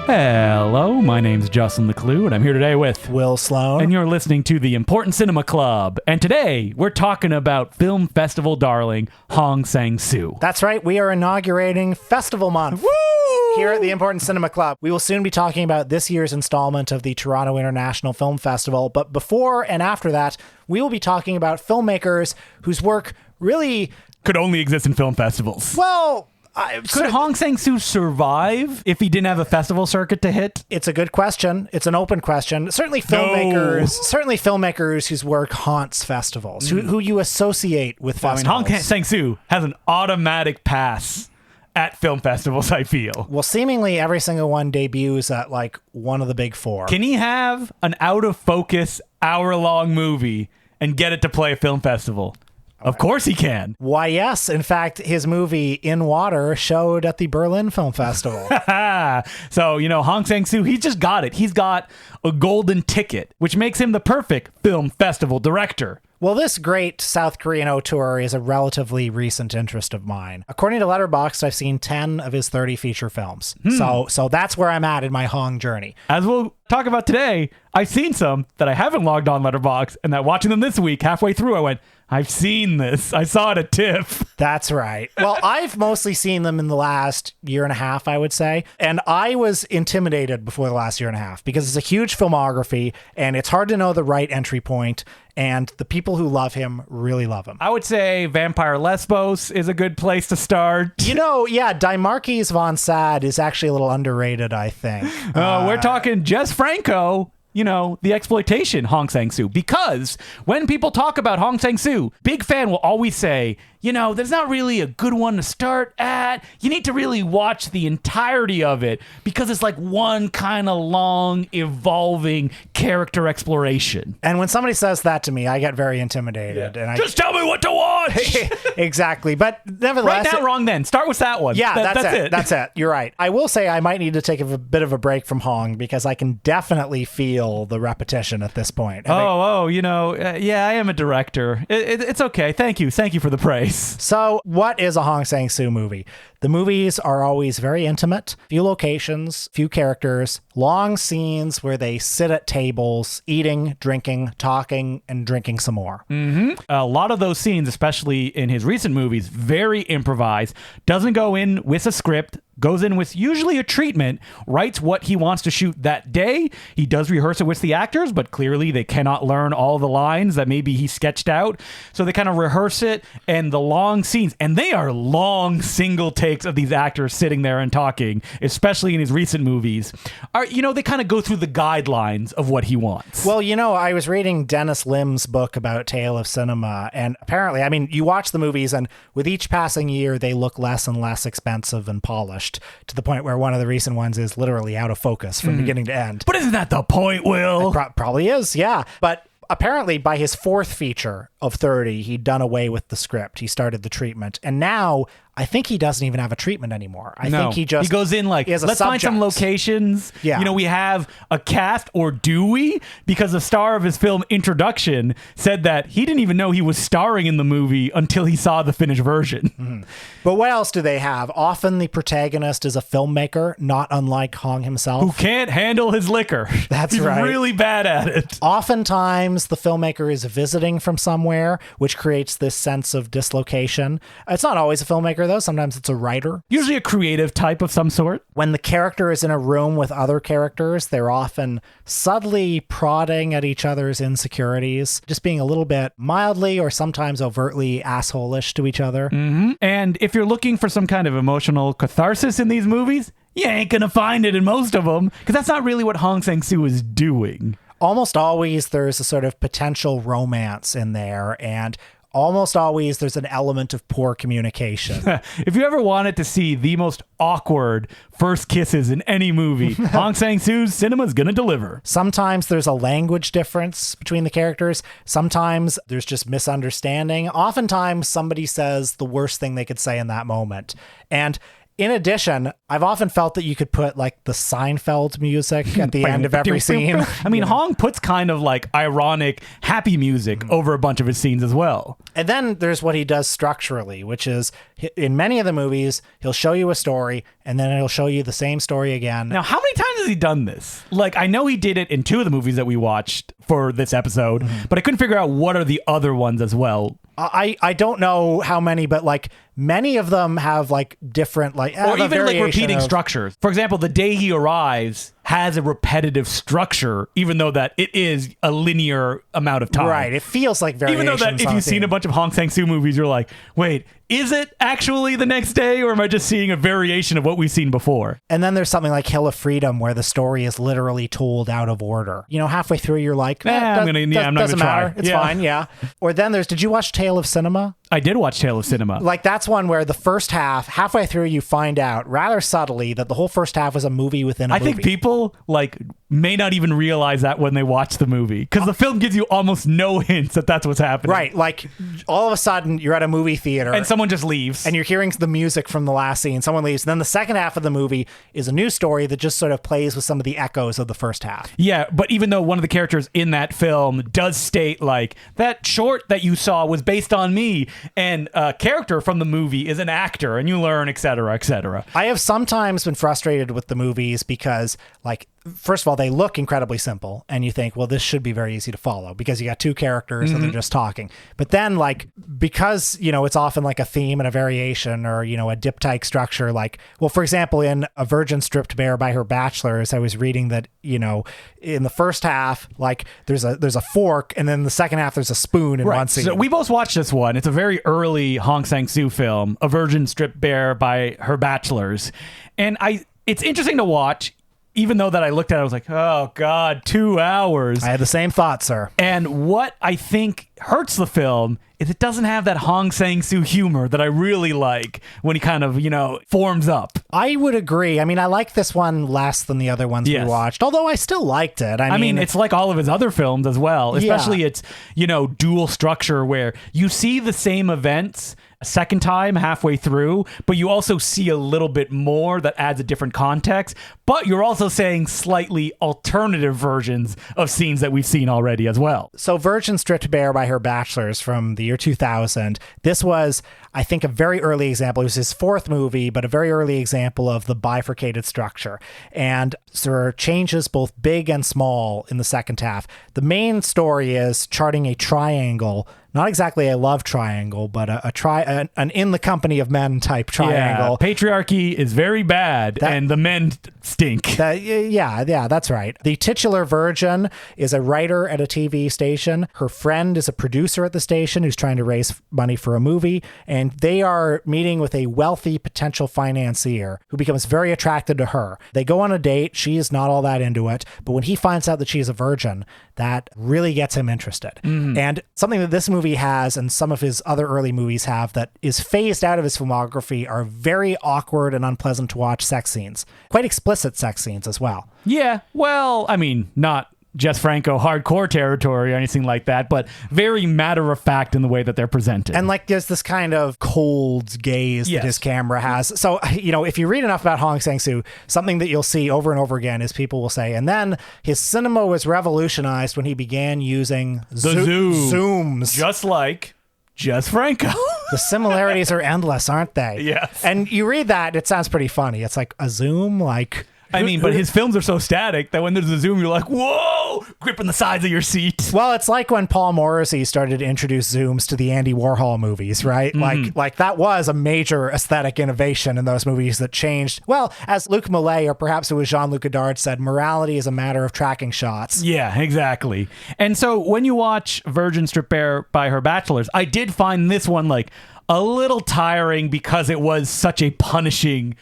Hello, my name's Justin LeClue, and I'm here today with Will Sloan. And you're listening to the Important Cinema Club. And today, we're talking about film festival darling Hong Sang-soo. That's right, we are inaugurating Festival Month. Woo! Here at the Important Cinema Club. We will soon be talking about this year's installment of the Toronto International Film Festival, but before and after that, we will be talking about filmmakers whose work really Could only exist in film festivals. well... Could Hong Sang-soo survive if he didn't have a festival circuit to hit? It's a good question. It's an open question. Certainly filmmakers whose work haunts festivals, who you associate with festivals. Hong Sang-soo has an automatic pass at film festivals, I feel. Well, seemingly every single one debuts at like one of the big four. Can he have an out-of-focus, hour-long movie and get it to play a film festival? Of course he can. Why, yes. In fact, his movie In Water showed at the Berlin Film Festival. So, Hong Sang-soo, he's just got it. He's got a golden ticket, which makes him the perfect film festival director. Well, this great South Korean auteur is a relatively recent interest of mine. According to Letterboxd, I've seen 10 of his 30 feature films. So that's where I'm at in my Hong journey. As we'll talk about today, I've seen some that I haven't logged on Letterboxd, and that watching them this week, halfway through, I went, I've seen this. I saw it at TIFF. That's right. Well, I've mostly seen them in the last year and a half, I would say. And I was intimidated before the last year and a half because it's a huge filmography and it's hard to know the right entry point. And the people who love him really love him. I would say Vampire Lesbos is a good place to start. Die Marquis von Sade is actually a little underrated, I think. We're talking Jess Franco. The exploitation Hong Sang-soo. Because when people talk about Hong Sang-soo, big fan will always say, there's not really a good one to start at. You need to really watch the entirety of it because it's like one kind of long, evolving character exploration. And when somebody says that to me, I get very intimidated. Yeah. And Just tell me what to watch! Exactly. But nevertheless... Right now, wrong then. Start with that one. Yeah, that's it. That's it. You're right. I will say I might need to take a bit of a break from Hong because I can definitely feel the repetition at this point. I am a director. It's okay. Thank you for the praise. So what is a Hong Sang-soo movie? The movies are always very intimate, few locations, few characters, long scenes where they sit at tables, eating, drinking, talking, and drinking some more. Mm-hmm. A lot of those scenes, especially in his recent movies, very improvised, doesn't go in with a script, goes in with usually a treatment, writes what he wants to shoot that day. He does rehearse it with the actors, but clearly they cannot learn all the lines that maybe he sketched out. So they kind of rehearse it, and the long scenes, and they are long single takes of these actors sitting there and talking, especially in his recent movies, they kind of go through the guidelines of what he wants. Well, I was reading Dennis Lim's book about Tale of Cinema, and apparently, you watch the movies, and with each passing year, they look less and less expensive and polished. To the point where one of the recent ones is literally out of focus from beginning to end. But isn't that the point, Will? Probably is, yeah. But apparently by his fourth feature of 30, he'd done away with the script. He started the treatment. And now I think he doesn't even have a treatment anymore. I think he goes in like, let's find some locations. Yeah. We have a cast, or do we? Because the star of his film Introduction said that he didn't even know he was starring in the movie until he saw the finished version. Mm-hmm. But what else do they have? Often the protagonist is a filmmaker, not unlike Hong himself. Who can't handle his liquor. That's right. He's really bad at it. Oftentimes the filmmaker is visiting from somewhere, which creates this sense of dislocation. It's not always a filmmaker, though. Sometimes it's a writer. Usually a creative type of some sort. When the character is in a room with other characters, they're often subtly prodding at each other's insecurities, just being a little bit mildly or sometimes overtly asshole-ish to each other. Mm-hmm. And if you're looking for some kind of emotional catharsis in these movies, you ain't gonna find it in most of them, because that's not really what Hong Sang-soo is doing. Almost always there's a sort of potential romance in there, and almost always there's an element of poor communication. If you ever wanted to see the most awkward first kisses in any movie, Hong Sang-soo's cinema is going to deliver. Sometimes there's a language difference between the characters. Sometimes there's just misunderstanding. Oftentimes somebody says the worst thing they could say in that moment. And In addition, I've often felt that you could put like the Seinfeld music at the end of every scene. I mean, Hong puts kind of like ironic, happy music over a bunch of his scenes as well. And then there's what he does structurally, which is in many of the movies, he'll show you a story and then he'll show you the same story again. Now, how many times has he done this? Like, I know he did it in 2 of the movies that we watched for this episode, but I couldn't figure out what are the other ones as well. I don't know how many, but like many of them have like different like or even like repeating structures. For example, The Day He Arrives has a repetitive structure, even though that it is a linear amount of time. Right. It feels like variations. Even though that if you've seen a bunch of Hong Sang-soo movies, you're like, wait, is it actually the next day, or am I just seeing a variation of what we've seen before? And then there's something like Hill of Freedom, where the story is literally told out of order. You know, halfway through, you're like, I'm not going to try. It's fine, yeah. Or then did you watch Tale of Cinema? I did watch Tale of Cinema. Like, that's one where the first half, halfway through, you find out rather subtly that the whole first half was a movie within a movie. I think people like may not even realize that when they watch the movie, because the film gives you almost no hints that that's what's happening. Right. Like, all of a sudden, you're at a movie theater. And someone just leaves. And you're hearing the music from the last scene. Someone leaves. And then the second half of the movie is a new story that just sort of plays with some of the echoes of the first half. Yeah, but even though one of the characters in that film does state, like, that short that you saw was based on me, and a character from the movie is an actor, and you learn, et cetera, et cetera. I have sometimes been frustrated with the movies because, like, first of all, they look incredibly simple, and you think, well, this should be very easy to follow because you got 2 characters and they're just talking. But then, like, because, you know, it's often like a theme and a variation or, you know, a diptych structure, like, well, for example, in A Virgin Stripped Bare by Her Bachelors, I was reading that, you know, in the first half, like, there's a fork, and then the second half, there's a spoon in one scene. So we both watched this one. It's a very early Hong Sang-soo film, A Virgin Stripped Bare by Her Bachelors. And it's interesting to watch. Even though that I looked at it, I was like, oh, God, 2 hours. I had the same thought, sir. And what I think hurts the film is it doesn't have that Hong Sang-soo humor that I really like when he kind of, you know, forms up. I would agree. I mean, I like this one less than the other ones we watched, although I still liked it. I mean, it's like all of his other films as well, especially its, you know, dual structure where you see the same events a second time halfway through, but you also see a little bit more that adds a different context, but you're also saying slightly alternative versions of scenes that we've seen already as well. So Virgin Stripped Bare by Her Bachelors from the year 2000, this was, I think, a very early example. It was his 4th movie, but a very early example of the bifurcated structure. And there are changes both big and small in the second half. The main story is charting a triangle, not exactly a love triangle, but an in the company of men type triangle. Yeah, patriarchy is very bad, and the men stink. Yeah, that's right. The titular virgin is a writer at a TV station. Her friend is a producer at the station who's trying to raise money for a movie, and they are meeting with a wealthy potential financier who becomes very attracted to her. They go on a date. She is not all that into it, but when he finds out that she's a virgin, that really gets him interested. And something that this movie has and some of his other early movies have that is phased out of his filmography are very awkward and unpleasant to watch sex scenes. Quite explicit sex scenes as well. Yeah, well, I mean, not Jess Franco hardcore territory or anything like that, but very matter of fact in the way that they're presented. And like there's this kind of cold gaze that his camera has. So, you know, if you read enough about Hong Sang-soo, something that you'll see over and over again is people will say, and then his cinema was revolutionized when he began using zooms. Just like Jess Franco. The similarities are endless, aren't they? Yes. And you read that, it sounds pretty funny. It's like a zoom, like... I mean, but his films are so static that when there's a zoom, you're like, whoa, gripping the sides of your seat. Well, it's like when Paul Morrissey started to introduce zooms to the Andy Warhol movies, right? Like that was a major aesthetic innovation in those movies that changed. Well, as Luc Millet, or perhaps it was Jean-Luc Godard, said, morality is a matter of tracking shots. Yeah, exactly. And so when you watch Virgin Stripped Bare by Her Bachelors, I did find this one like a little tiring because it was such a punishing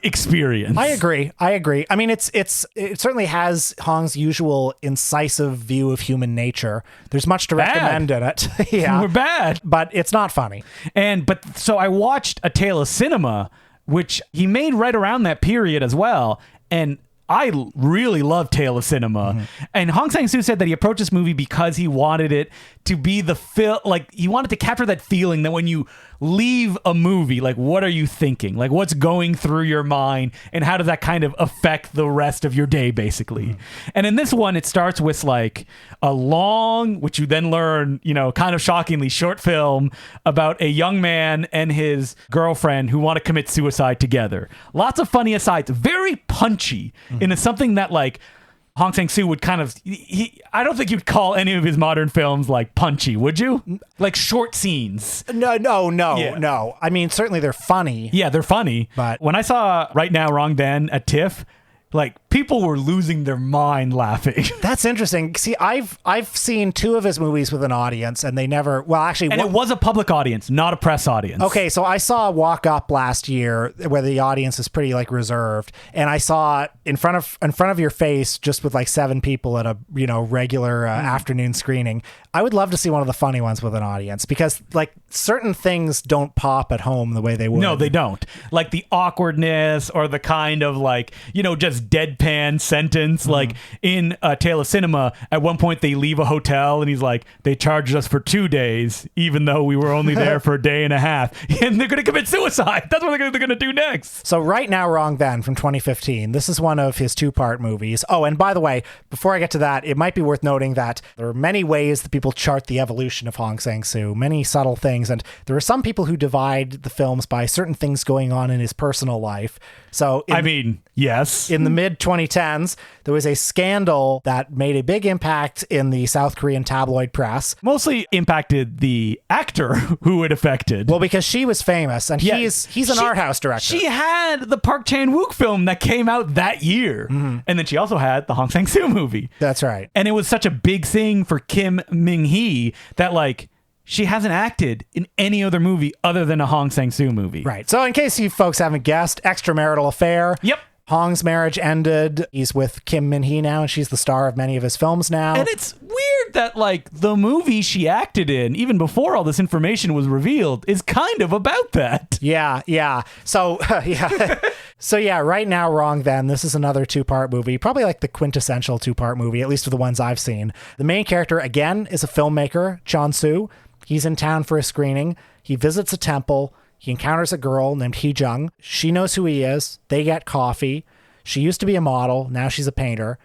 experience. I agree. I mean, it certainly has Hong's usual incisive view of human nature. There's much to recommend in it. Yeah, we're bad, but it's not funny. But so I watched A Tale of Cinema, which he made right around that period as well, and I really love Tale of Cinema. And Hong Sang-soo said that he approached this movie because he wanted it to be the like he wanted to capture that feeling that when you leave a movie, like what are you thinking? Like what's going through your mind and how does that kind of affect the rest of your day basically? And in this one it starts with like a long, which you then learn, kind of shockingly short film about a young man and his girlfriend who want to commit suicide together. Lots of funny asides, very punchy into something that like Hong Sang-soo would kind of, I don't think you'd call any of his modern films like punchy, would you? Like short scenes. No. I mean, certainly they're funny. Yeah, they're funny. But when I saw Right Now, Wrong Then at TIFF, like people were losing their mind laughing. That's interesting. See, I've seen 2 of his movies with an audience, and they never. Well, actually, and it was a public audience, not a press audience. Okay, so I saw Walk Up last year, where the audience is pretty like reserved, and I saw it in front of your face, just with like 7 people at a regular afternoon screening. I would love to see one of the funny ones with an audience because like certain things don't pop at home the way they would. No, they don't. Like the awkwardness or the kind of like just deadpan sentence. Like in A Tale of Cinema, at one point they leave a hotel and he's like, they charged us for 2 days, even though we were only there for a day and a half. And they're going to commit suicide. That's what they're going to do next. So Right Now, Wrong Then from 2015. This is one of his 2-part movies. Oh, and by the way, before I get to that, it might be worth noting that there are many ways that people chart the evolution of Hong Sang-soo, many subtle things. And there are some people who divide the films by certain things going on in his personal life. So yes. In the mid 2010s, there was a scandal that made a big impact in the South Korean tabloid press. Mostly impacted the actor who it affected. Well, because she was famous, and he's an art house director. She had the Park Chan-wook film that came out that year. And then she also had the Hong Sang-soo movie. That's right. And it was such a big thing for Kim Min-hee that like she hasn't acted in any other movie other than a Hong Sang-soo movie. Right. So in case you folks haven't guessed, extramarital affair. Yep. Hong's marriage ended. He's with Kim Min-hee now, and she's the star of many of his films now. And it's weird that, like, the movie she acted in, even before all this information was revealed, is kind of about that. Yeah. So, Right Now, Wrong Then. This is another 2-part movie, probably like the quintessential 2-part movie, at least of the ones I've seen. The main character, again, is a filmmaker, Chon-soo. He's in town for a screening. He visits a temple. He encounters a girl named Hee-jung. She knows who he is. They get coffee. She used to be a model. Now she's a painter.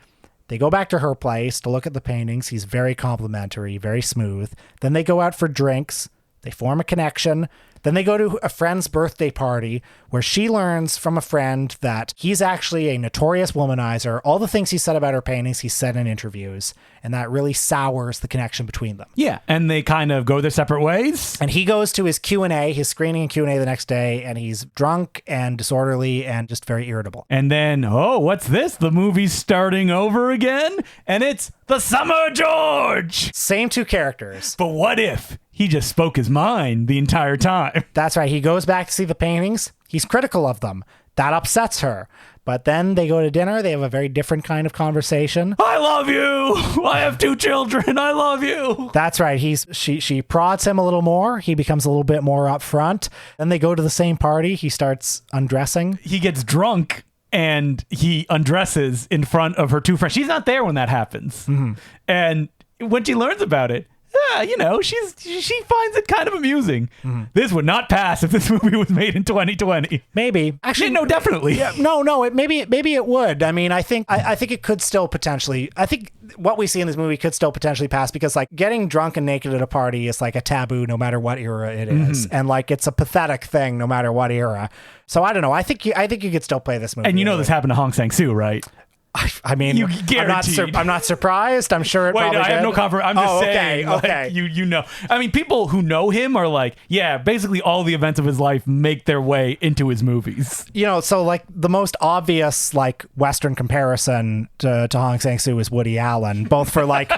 They go back to her place to look at the paintings. He's very complimentary, very smooth. Then they go out for drinks. They form a connection. Then they go to a friend's birthday party where she learns from a friend that he's actually a notorious womanizer. All the things he said about her paintings, he said in interviews, and that really sours the connection between them. Yeah, and they kind of go their separate ways. And he goes to his Q&A, his screening and Q&A the next day, and he's drunk and disorderly and just very irritable. And then, what's this? The movie's starting over again? And it's the Summer George! Same 2 characters. But what if he just spoke his mind the entire time? That's right. He goes back to see the paintings. He's critical of them. That upsets her. But then they go to dinner. They have a very different kind of conversation. I love you. I have 2 children. I love you. That's right. She prods him a little more. He becomes a little bit more upfront. Then they go to the same party. He starts undressing. He gets drunk and he undresses in front of her 2 friends. She's not there when that happens. And when she learns about it, she finds it kind of amusing. This would not pass if this movie was made in 2020. Maybe. Actually, no, definitely. Yeah, no. Maybe it would. I mean, I think it could still potentially. I think what we see in this movie could still potentially pass because like getting drunk and naked at a party is like a taboo no matter what era it is, and like it's a pathetic thing no matter what era. So I don't know. I think you could still play this movie. And this happened to Hong Sang-soo, right? I mean, you guaranteed. I'm not surprised. I'm sure it probably did. I have no confidence. I'm just saying. Okay. Like, I mean, people who know him are like, yeah, basically all the events of his life make their way into his movies. So like the most obvious like Western comparison to Hong Sang-soo is Woody Allen, both for like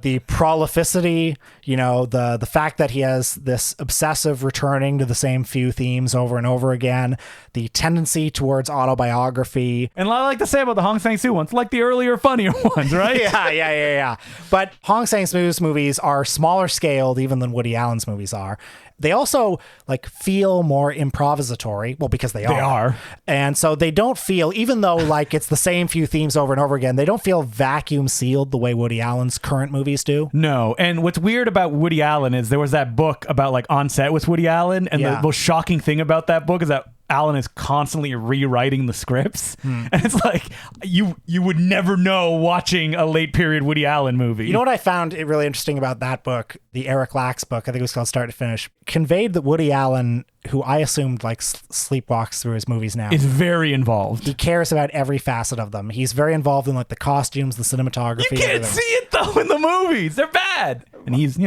the prolificity, the fact that he has this obsessive returning to the same few themes over and over again, the tendency towards autobiography. And I like to say about the Hong Sang-soo ones, like the earlier, funnier ones, right? Yeah. But Hong Sang-soo's movies are smaller scaled even than Woody Allen's movies are. They also like feel more improvisatory. Well, because they are. And so they don't feel, even though like it's the same few themes over and over again, they don't feel vacuum sealed the way Woody Allen's current movies do. No. And what's weird about Woody Allen is there was that book about like On Set with Woody Allen. And the most shocking thing about that book is that Allen is constantly rewriting the scripts. And it's like you would never know watching a late period Woody Allen movie. You know what I found really interesting about that book, the Eric Lax book, I think it was called Start to Finish, conveyed that Woody Allen, who I assumed like sleepwalks through his movies now, is very involved. He cares about every facet of them. He's very involved in like the costumes, the cinematography. You can't see it though in the movies. They're bad. And he's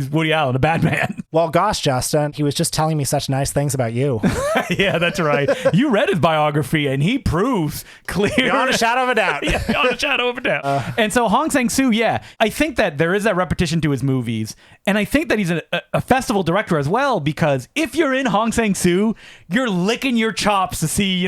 Woody Allen, a bad man. Well, gosh, Justin, he was just telling me such nice things about you. Yeah, that's right. You read his biography, and he proves clear. Beyond a shadow of a doubt. Yeah, beyond a shadow of a doubt. And so Hong Sang-soo, I think that there is that repetition to his movies. And I think that he's a festival director as well, because if you're in Hong Sang-soo, you're licking your chops to see,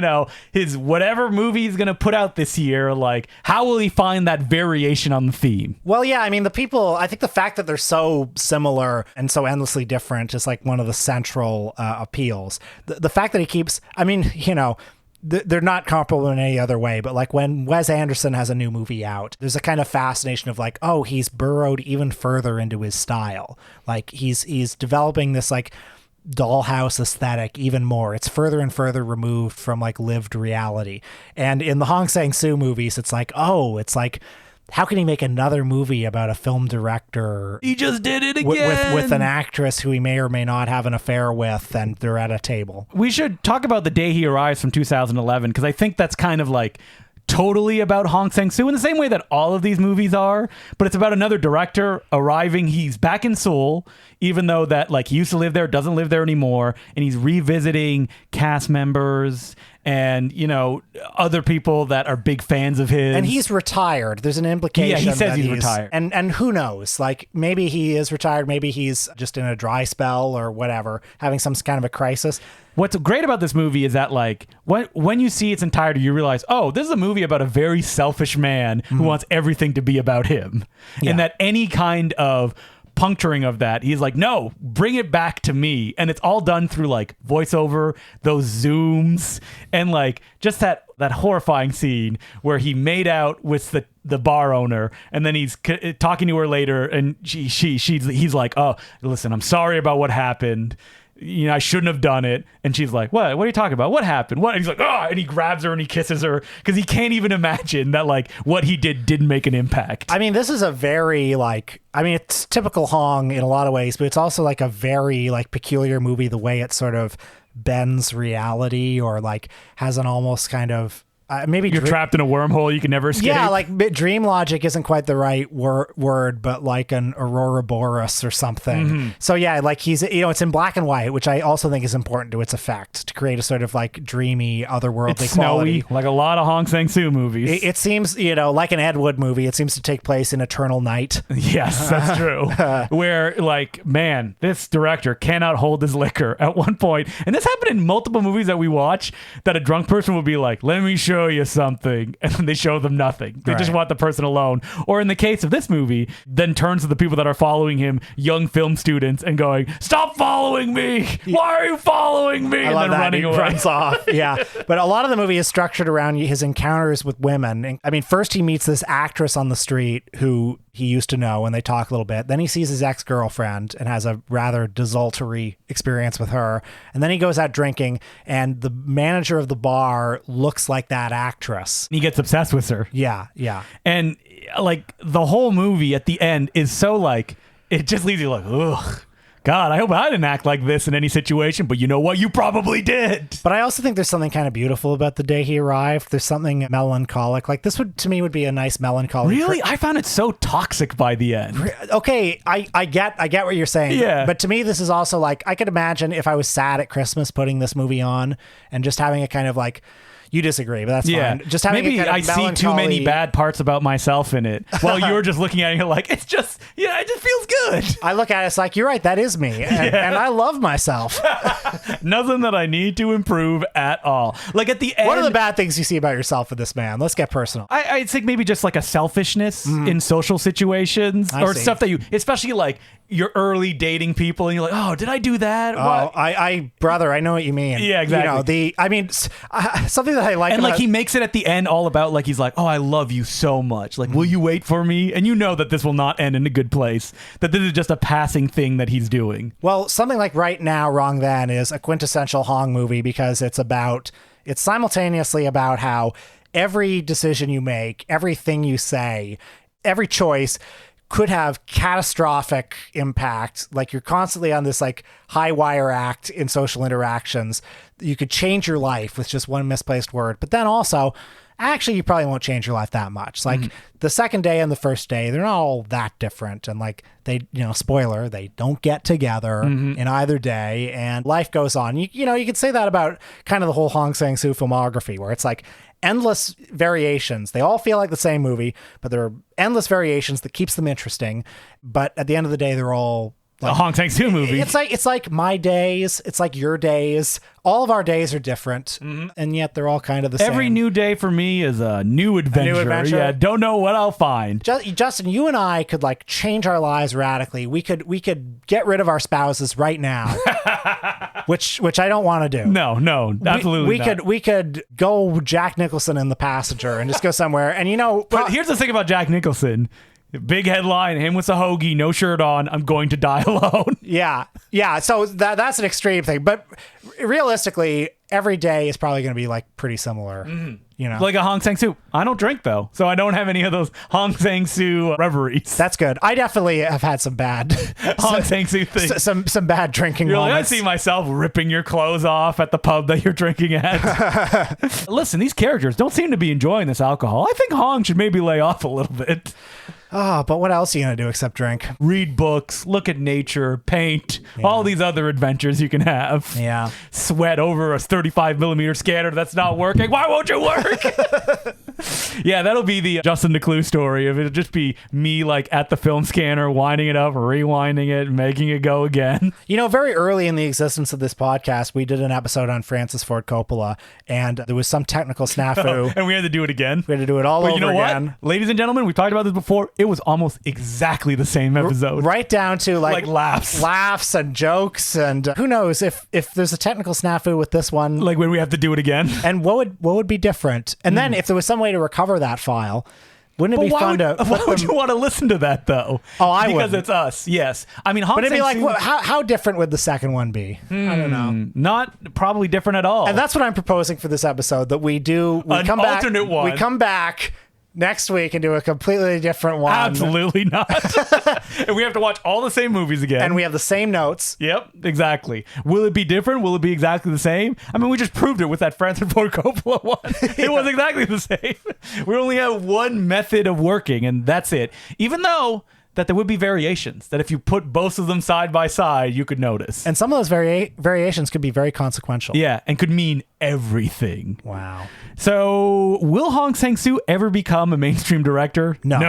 his whatever movie he's going to put out this year. Like, how will he find that variation on the theme? Well, yeah, I mean, I think the fact that they're so similar and so endlessly different is like one of the central appeals. The fact that he keeps, they're not comparable in any other way, but like when Wes Anderson has a new movie out, there's a kind of fascination of like, oh, he's burrowed even further into his style. Like he's developing this like dollhouse aesthetic even more. It's further and further removed from like lived reality. And in the Hong Sang-soo movies, it's like, how can he make another movie about a film director? He just did it again. With an actress who he may or may not have an affair with, and they're at a table. We should talk about The Day He Arrives from 2011, because I think that's kind of like totally about Hong Sang-soo in the same way that all of these movies are, but it's about another director arriving. He's back in Seoul, even though that like he used to live there, doesn't live there anymore, and he's revisiting cast members and other people that are big fans of his. And he's retired. There's an implication. Yeah, he says he's retired. And who knows? Like maybe he is retired. Maybe he's just in a dry spell or whatever, having some kind of a crisis. What's great about this movie is that like when you see its entirety, you realize, oh, this is a movie about a very selfish man who wants everything to be about him. Yeah. And that any kind of puncturing of that, he's like, no, bring it back to me. And it's all done through like voiceover, those zooms, and like just that horrifying scene where he made out with the bar owner, and then he's talking to her later, and he's like, oh, listen, I'm sorry about what happened. I shouldn't have done it. And she's like, what are you talking about? What happened? What? And he's like, oh, and he grabs her and he kisses her because he can't even imagine that like what he did didn't make an impact. I mean, this is a very it's typical Hong in a lot of ways, but it's also like a very like peculiar movie, the way it sort of bends reality or like has an almost kind of maybe you're trapped in a wormhole you can never escape. Yeah, like dream logic isn't quite the right word, but like an Aurora Boreas or something. Mm-hmm. So yeah, like he's it's in black and white, which I also think is important to its effect to create a sort of like dreamy otherworldly quality. Snowy, like a lot of Hong Sang-soo movies. It seems like an Ed Wood movie. It seems to take place in eternal night. Yes, that's true. Where like, man, this director cannot hold his liquor at one point, and this happened in multiple movies that we watch. That a drunk person would be like, "Let me show you something," and then they show them nothing. They just want the person alone. Or in the case of this movie, then turns to the people that are following him, young film students, and going, "Stop following me! Why are you following me?" And then running away. Runs off. Yeah, but a lot of the movie is structured around his encounters with women. And, I mean, first he meets this actress on the street who he used to know, and they talk a little bit. Then he sees his ex-girlfriend and has a rather desultory experience with her. And then he goes out drinking, and the manager of the bar looks like that actress. He gets obsessed with her. Yeah, yeah. And like the whole movie at the end is so like, it just leaves you like, ugh. God, I hope I didn't act like this in any situation, but you know what? You probably did. But I also think there's something kind of beautiful about The Day He Arrived. There's something melancholic. Like this would, to me, would be a nice melancholy. Really? I found it so toxic by the end. Okay, I get what you're saying. Yeah. But to me, this is also like, I could imagine if I was sad at Christmas putting this movie on and just having a kind of like, You disagree, but that's fine. Just having maybe a kind I of see too many melancholy- bad parts about myself in it, while you're just looking at it, you're like, it just feels good. I look at it, it's like, you're right, that is me. And I love myself. Nothing that I need to improve at all. Like at the end, What are the bad things you see about yourself with this man? Let's get personal. I'd think maybe just like a selfishness in social situations or see. stuff that you, especially like you're early dating people and you're like, oh, did I do that? Oh, brother, I know what you mean. Yeah, exactly. Something that I like And about, like he makes it at the end all about like he's like, oh, I love you so much. Like, will you wait for me? And you know that this will not end in a good place. That this is just a passing thing that he's doing. well, something like Right Now, Wrong Then is a quintessential Hong movie because it's simultaneously about how every decision you make, everything you say, every choice could have catastrophic impact. Like you're constantly on this like high wire act in social interactions. You could change your life with just one misplaced word. But then also, actually, you probably won't change your life that much. Like the second day and the first day, they're not all that different. And like they, spoiler, they don't get together in either day and life goes on. You could say that about kind of the whole Hong Sang-soo filmography where it's like endless variations. They all feel like the same movie, but there are endless variations that keeps them interesting. But at the end of the day, they're all A Hong Sang-soo movie. It's like my days. It's like your days. All of our days are different, and yet they're all kind of the same. Every new day for me is a new adventure. Yeah, don't know what I'll find. Justin, you and I could like change our lives radically. We could get rid of our spouses right now, which I don't want to do. No, absolutely not. We could go Jack Nicholson in The Passenger and just go somewhere. And But here's the thing about Jack Nicholson. Big headline, him with a hoagie, no shirt on, I'm going to die alone. Yeah. So that's an extreme thing. But realistically, every day is probably going to be like pretty similar. Like a Hong Sang-soo. I don't drink though, so I don't have any of those Hong Sang-soo reveries. That's good. I definitely have had some bad Hong Sang-soo things. Some bad drinking You're like, I moments. see myself ripping your clothes off at the pub that you're drinking at. Listen, these characters don't seem to be enjoying this alcohol. I think Hong should maybe lay off a little bit. But what else are you going to do except drink? Read books, look at nature, paint, all these other adventures you can have. Yeah. Sweat over a 35 millimeter scanner that's not working. Why won't you work? Yeah, that'll be the Justin DeClue story. It'll just be me like at the film scanner, winding it up, rewinding it, making it go again. Very early in the existence of this podcast, we did an episode on Francis Ford Coppola, and there was some technical snafu. And we had to do it again. We had to do it all But over you know again. what? Ladies and gentlemen, we talked about this before. It was almost exactly the same episode. Right down to like laughs and jokes, and who knows if there's a technical snafu with this one, like when we have to do it again. and what would be different? And then if there was some way to recover that file, wouldn't it be fun to? Why would you want to listen to that though? Oh, I would. Because it's us. Yes, I mean, Hong But it'd be like, Sang-soo- how different would the second one be? I don't know. Not probably different at all. And that's what I'm proposing for this episode. That we An come back, alternate one. We come back next week and do a completely different one. Absolutely not. And we have to watch all the same movies again. And we have the same notes. Yep, exactly. Will it be different? Will it be exactly the same? I mean, we just proved it with that Francis Ford Coppola one. It was exactly the same. We only have one method of working, and that's it. Even though that there would be variations, that if you put both of them side by side, you could notice. And some of those variations could be very consequential. Yeah, and could mean everything. Wow. So, will Hong Sang-soo ever become a mainstream director? No.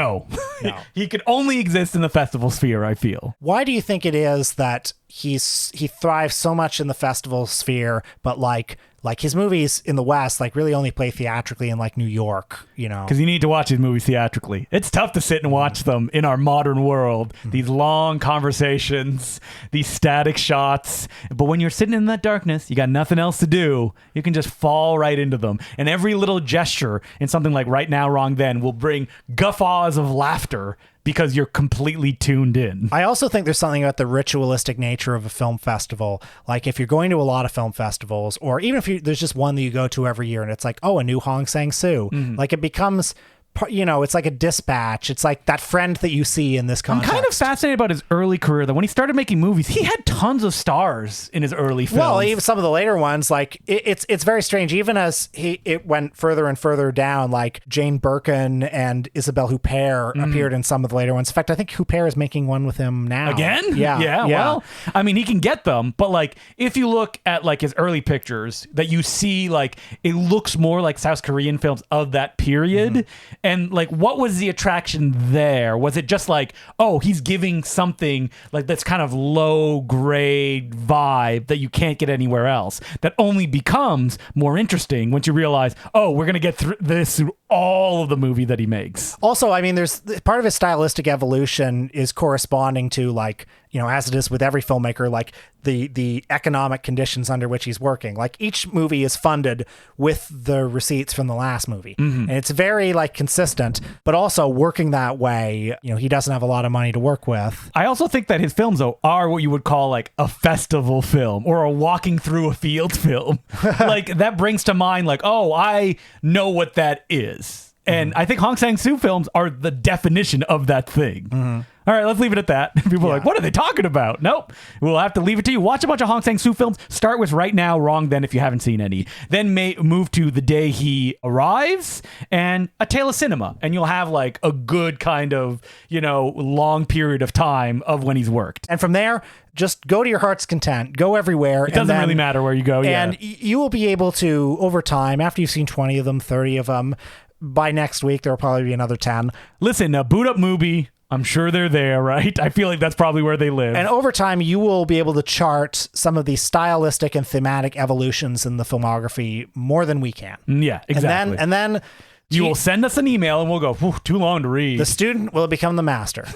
No. He could only exist in the festival sphere, I feel. Why do you think it is that he thrives so much in the festival sphere, but like his movies in the West like really only play theatrically in like New York, Because you need to watch these movies theatrically. It's tough to sit and watch them in our modern world. These long conversations, these static shots. But when you're sitting in that darkness, you got nothing else to do. You can just fall right into them. And every little gesture in something like Right Now, Wrong Then will bring guffaws of laughter because you're completely tuned in. I also think there's something about the ritualistic nature of a film festival. Like if you're going to a lot of film festivals, or even if there's just one that you go to every year and it's like, oh, a new Hong Sang-soo. Like it becomes it's like a dispatch. It's like that friend that you see in this context. I'm kind of fascinated about his early career, though. When he started making movies, he had tons of stars in his early films. Well, even some of the later ones, like it's very strange. Even as it went further and further down, like Jane Birkin and Isabelle Huppert appeared in some of the later ones. In fact, I think Huppert is making one with him now. Again? Yeah. Well, I mean, he can get them, but like if you look at like his early pictures, that you see like it looks more like South Korean films of that period. And like, what was the attraction there? Was it just like, oh, he's giving something like that's kind of low grade vibe that you can't get anywhere else, that only becomes more interesting once you realize, oh, we're going to get through this through all of the movie that he makes. Also, I mean, there's part of his stylistic evolution is corresponding to, like, as it is with every filmmaker, like the economic conditions under which he's working. Like each movie is funded with the receipts from the last movie. And it's very like consistent, but also working that way, he doesn't have a lot of money to work with. I also think that his films, though, are what you would call like a festival film or a walking through a field film. Like that brings to mind like, oh, I know what that is. And I think Hong Sang-soo films are the definition of that thing. All right, let's leave it at that. People are like, what are they talking about? Nope. We'll have to leave it to you. Watch a bunch of Hong Sang-soo films. Start with Right Now, Wrong Then if you haven't seen any. Then move to The Day He Arrives and A Tale of Cinema. And you'll have like a good kind of, long period of time of when he's worked. And from there, just go to your heart's content. Go everywhere. It doesn't really matter where you go. And you will be able to, over time, after you've seen 20 of them, 30 of them, by next week, there will probably be another 10. Listen, Boot Up Movie, I'm sure they're there, right? I feel like that's probably where they live. And over time, you will be able to chart some of the stylistic and thematic evolutions in the filmography more than we can. Yeah, exactly. And then you will send us an email and we'll go, too long to read. The student will become the master.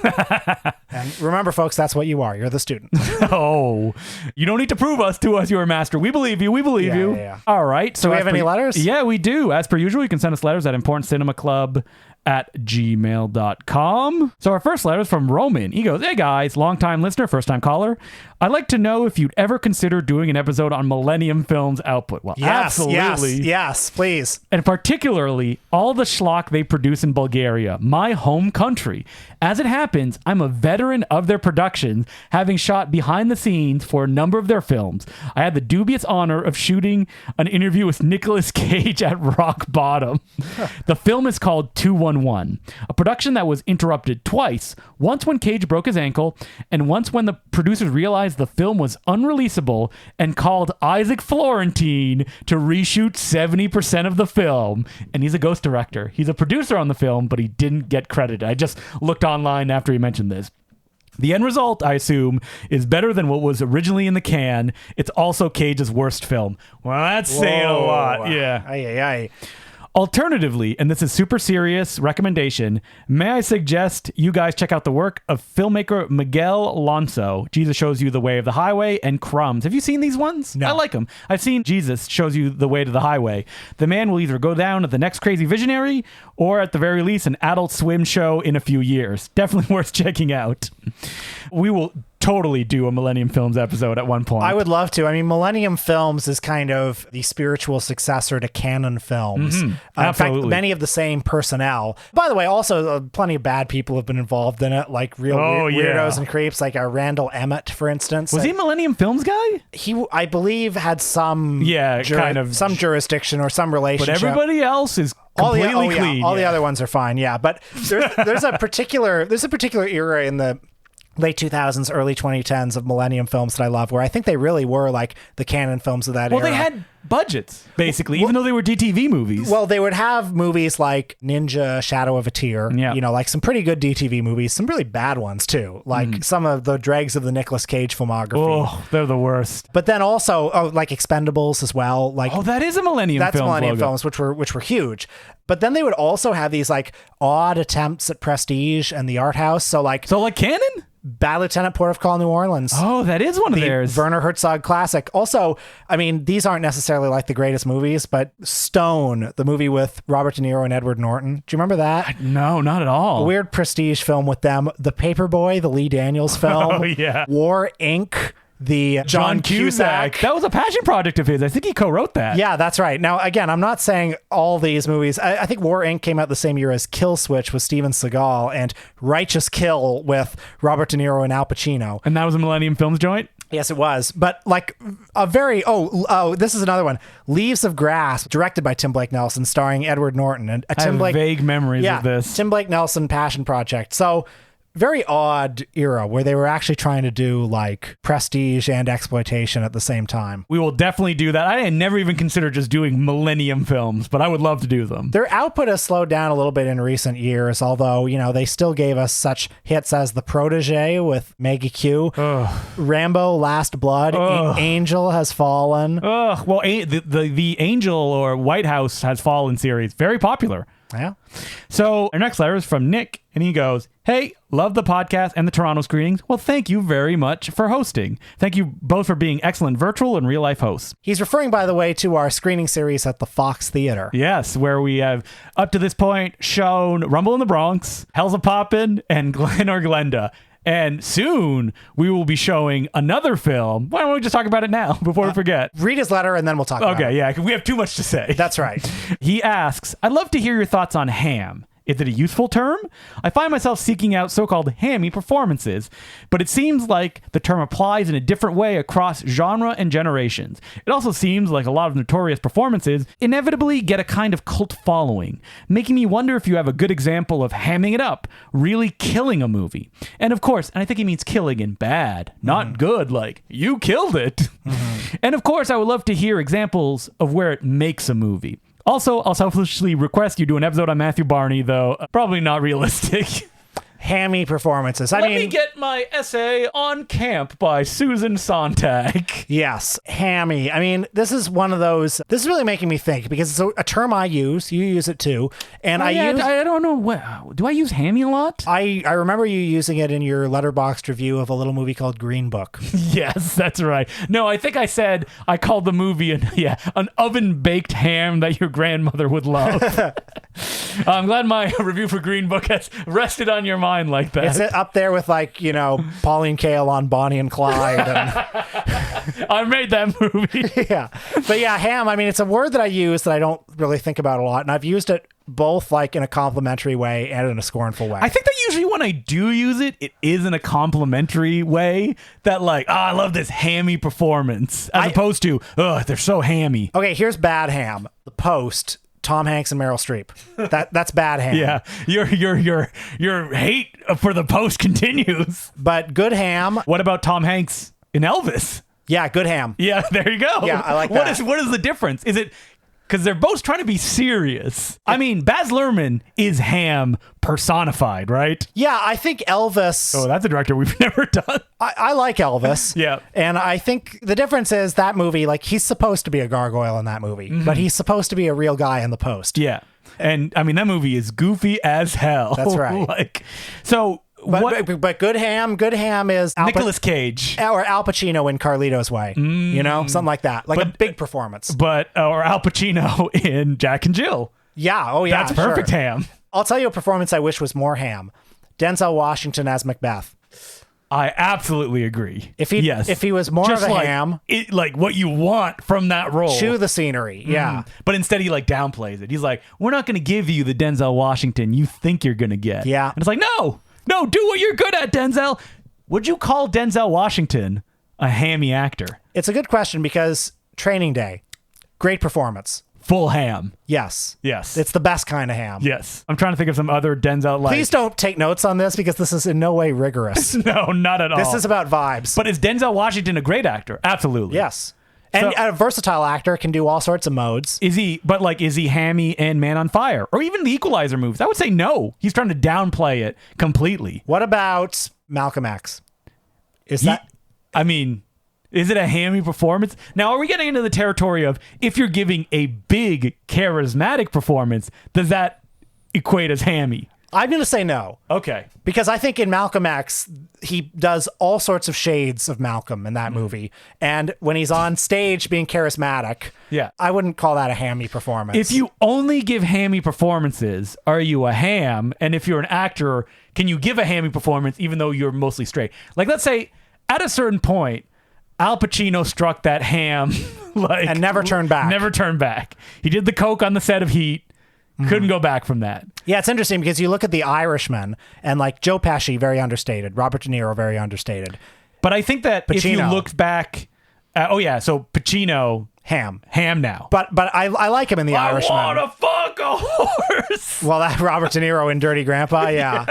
And remember, folks, that's what you are. You're the student. Oh, you don't need to prove to us you're a master. We believe you. We believe you. Yeah. All right. So do we have any letters? Yeah, we do. As per usual, you can send us letters at importantcinemaclub@gmail.com. So our first letter is from Roman. He goes, hey guys, long-time listener, first-time caller. I'd like to know if you'd ever consider doing an episode on Millennium Films output. Well, absolutely. Yes, please. And particularly all the schlock they produce in Bulgaria, my home country. As it happens, I'm a veteran of their productions, having shot behind the scenes for a number of their films. I had the dubious honor of shooting an interview with Nicolas Cage at Rock Bottom. The film is called 211, a production that was interrupted twice, once when Cage broke his ankle, and once when the producers realized the film was unreleasable and called Isaac Florentine to reshoot 70% of the film. And he's a ghost director. He's a producer on the film, but he didn't get credited. I just looked online after he mentioned this. The end result, I assume, is better than what was originally in the can. It's also Cage's worst film. Well, that's saying a lot. Yeah. Aye. Alternatively, and this is super serious recommendation, may I suggest you guys check out the work of filmmaker Miguel Alonso. Jesus Shows You the Way of the Highway and Crumbs. Have you seen these ones? No. I like them. I've seen Jesus Shows You the Way to the Highway. The man will either go down at the next crazy visionary or at the very least an Adult Swim show in a few years. Definitely worth checking out. We will totally do a Millennium Films episode at one point. I would love to. I mean, Millennium Films is kind of the spiritual successor to Canon Films. Absolutely. In fact, many of the same personnel. By the way, also plenty of bad people have been involved in it, like real weirdos and creeps, like Randall Emmett, for instance. Was he a Millennium Films guy? He, I believe, had some some jurisdiction or some relationship. But everybody else is completely clean. All the other ones are fine. Yeah, but there's a particular era in the late 2000s, early 2010s of Millennium Films that I love, where I think they really were like the Canon films of that era. Well, they had budgets, basically, even though they were DTV movies. Well, they would have movies like Ninja, Shadow of a Tear, like some pretty good DTV movies, some really bad ones too, like some of the dregs of the Nicolas Cage filmography. Oh, they're the worst. But then also, like Expendables as well. Like, that is a Millennium Films. That's Millennium logo. Films, which were huge. But then they would also have these like odd attempts at prestige and the art house. So like Canon? Bad Lieutenant, Port of Call, New Orleans. Oh, that is one of theirs. Werner Herzog classic. Also, I mean, these aren't necessarily like the greatest movies, but Stone, the movie with Robert De Niro and Edward Norton. Do you remember that? No, not at all. A weird prestige film with them. The Paperboy, the Lee Daniels film. Oh, yeah. War, Inc., the John Cusack. That was a passion project of his. I think he co-wrote that. Yeah, that's right. Now, again, I'm not saying all these movies. I think War Inc. came out the same year as Kill Switch with Steven Seagal and Righteous Kill with Robert De Niro and Al Pacino. And that was a Millennium Films joint? Yes, it was. But like this is another one. Leaves of Grass, directed by Tim Blake Nelson, starring Edward Norton. And I have vague memories of this. Tim Blake Nelson passion project. So very odd era where they were actually trying to do like prestige and exploitation at the same time. We will definitely do that. I had never even considered just doing Millennium Films, but I would love to do them. Their output has slowed down a little bit in recent years, although, they still gave us such hits as The Protege with Maggie Q, Rambo, Last Blood, Angel Has Fallen. Well, the Angel or White House Has Fallen series, very popular. Yeah. So our next letter is from Nick, and he goes, "Hey, love the podcast and the Toronto screenings. Well, thank you very much for hosting. Thank you both for being excellent virtual and real life hosts." He's referring, by the way, to our screening series at the Fox Theater. Yes, where we have up to this point shown Rumble in the Bronx, Hell's a Poppin', and Glen or Glenda. And soon we will be showing another film. Why don't we just talk about it now before we forget? Read his letter and then we'll talk about it. Okay, yeah, 'cause we have too much to say. That's right. He asks, "I'd love to hear your thoughts on ham. Is it a useful term? I find myself seeking out so-called hammy performances, but it seems like the term applies in a different way across genre and generations. It also seems like a lot of notorious performances inevitably get a kind of cult following, making me wonder if you have a good example of hamming it up, really killing a movie. And of course, and I think he means killing in bad, not good, like you killed it. And of course, I would love to hear examples of where it makes a movie. Also, I'll selfishly request you do an episode on Matthew Barney, though probably not realistic. Hammy performances. Let me get my essay on Camp by Susan Sontag. Yes, hammy. I mean, this is one of those. This is really making me think because it's a term I use. You use it too, and I don't know. Do I use hammy a lot? I remember you using it in your Letterboxd review of a little movie called Green Book. Yes, that's right. No, I think I said I called the movie an oven baked ham that your grandmother would love. I'm glad my review for Green Book has rested on your mind like that. It's up there with Pauline Kael on Bonnie and Clyde. I made that movie. Yeah. But yeah, ham, I mean, it's a word that I use that I don't really think about a lot. And I've used it both in a complimentary way and in a scornful way. I think that usually when I do use it, it is in a complimentary way that I love this hammy performance as opposed to, they're so hammy. Okay, here's bad ham. The Post. Tom Hanks and Meryl Streep. That's bad ham. Yeah, your hate for The Post continues. But good ham. What about Tom Hanks in Elvis? Yeah, good ham. Yeah, there you go. Yeah, I like that. What is the difference? Is it because they're both trying to be serious? I mean, Baz Luhrmann is ham personified, right? Yeah, I think Elvis. Oh, that's a director we've never done. I like Elvis. Yeah. And I think the difference is that movie, he's supposed to be a gargoyle in that movie, but he's supposed to be a real guy in The Post. Yeah. And I mean, that movie is goofy as hell. That's right. But good ham is Nicolas Cage or Al Pacino in Carlito's Way, something like that, a big performance. Or Al Pacino in Jack and Jill. Yeah, oh yeah, that's perfect ham. I'll tell you a performance I wish was more ham. Denzel Washington as Macbeth. I absolutely agree. If he was more just of a ham, what you want from that role, chew the scenery, yeah. But instead he downplays it. He's like, "We're not going to give you the Denzel Washington you think you're going to get." Yeah, and it's like, no, do what you're good at, Denzel. Would you call Denzel Washington a hammy actor? It's a good question because Training Day, great performance. Full ham. Yes. Yes. It's the best kind of ham. Yes. I'm trying to think of some other Denzel. Please don't take notes on this because this is in no way rigorous. No, not at all. This is about vibes. But is Denzel Washington a great actor? Absolutely. Yes. And a versatile actor can do all sorts of modes. Is he hammy and Man on Fire? Or even the Equalizer moves? I would say no. He's trying to downplay it completely. What about Malcolm X? Is it a hammy performance? Now, are we getting into the territory of if you're giving a big charismatic performance, does that equate as hammy? I'm going to say no. Okay. Because I think in Malcolm X, he does all sorts of shades of Malcolm in that movie. And when he's on stage being charismatic, I wouldn't call that a hammy performance. If you only give hammy performances, are you a ham? And if you're an actor, can you give a hammy performance even though you're mostly straight? Let's say at a certain point, Al Pacino struck that ham like And never turned back. Never turned back. He did the coke on the set of Heat. Couldn't go back from that. Yeah, it's interesting because you look at The Irishman and like Joe Pesci, very understated. Robert De Niro, very understated. But I think that if you Pacino. looked back, so Pacino, Ham now. But I like him in The Irishman. I wanna fuck a horse. Well, that Robert De Niro in Dirty Grandpa, yeah.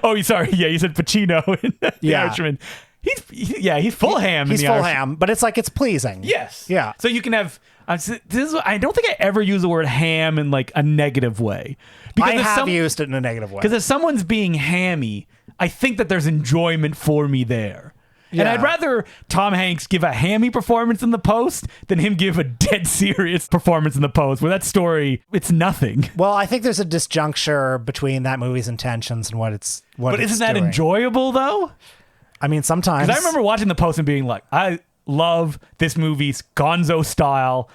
Oh, sorry. Yeah, you said Pacino in The Irishman. He's full ham. He's in the full Irishman. ham, but it's like it's pleasing. Yes. Yeah. So you can have. I don't think I ever use the word ham in like a negative way. I have used it in a negative way. Because if someone's being hammy, I think that there's enjoyment for me there. And Yeah. I'd rather Tom Hanks give a hammy performance in The Post than him give a dead serious performance in The Post, where that story, it's nothing. Well, I think there's a disjuncture between that movie's intentions and what it's But isn't that doing. enjoyable, though? I mean, sometimes. Because I remember watching The Post and being like, I love this movie's gonzo style.